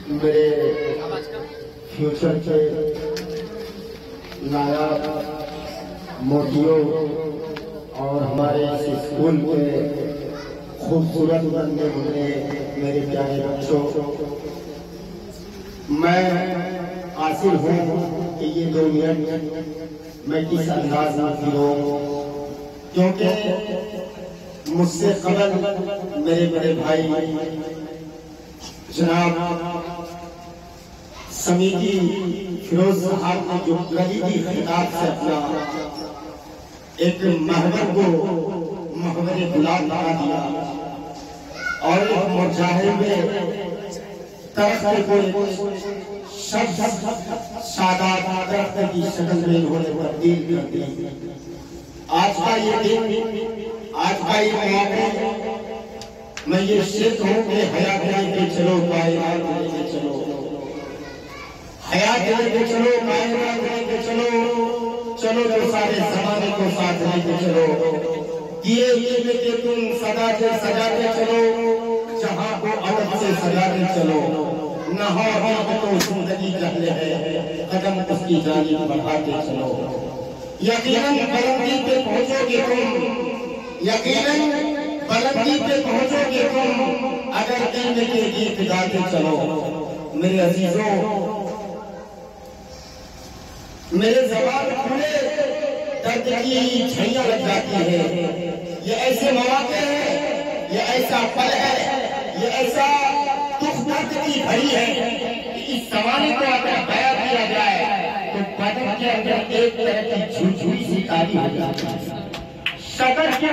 मेरे फ्यूचर के नायाब मोतियों और हमारे इस स्कूल के खूबसूरत बनने वाले मेरे प्यारे बच्चों, मैं आसिर हूँ कि ये 2 मिनट मैं किस अंदाज में गिरूं, क्योंकि मुझसे कबल मेरे बड़े भाई जनाब समीती फिरोज साहब ने जो कलीदी खिताब से अपना एक महवर को महवर गुलाब बना दिया और एक मुजाहिद में तरफ को सादात दरख्त की शक्ल में उन्होंने तब्दील कर दी। आज का ये दिन, आज का ये मौका, मैं ये शेर कहूँ कि हयात लेके चलो कायनात लेके चलो, हयात लेके चलो कायनात लेके चलो, चलो जो सारे जमाने को साथ लेके चलो, दिए लेके तुम सजाते चलो, जहां को अदब से सजाते चलो, नहा तो जिंदगी जहले है, कदम उसकी जानी बढ़ाते चलो। यकीनन बुलंदी पे पहुंचोगे तुम, यकीनन बुलंदी पे पहुंचोगे तुम, अगर दिल के गीत गाते चलो। मेरे अजीजों, मेरे ज़बान खुले दर्द की छैया लग जाती है। ये ऐसे मौके हैं, ये ऐसा पल है, ये ऐसा दुख दर्द की घड़ी है कि इस ज़माने को अगर बयां किया जाए तो बदन के अंदर एक तरह की झुरझुरी सी तारी हो जाती है। सदर के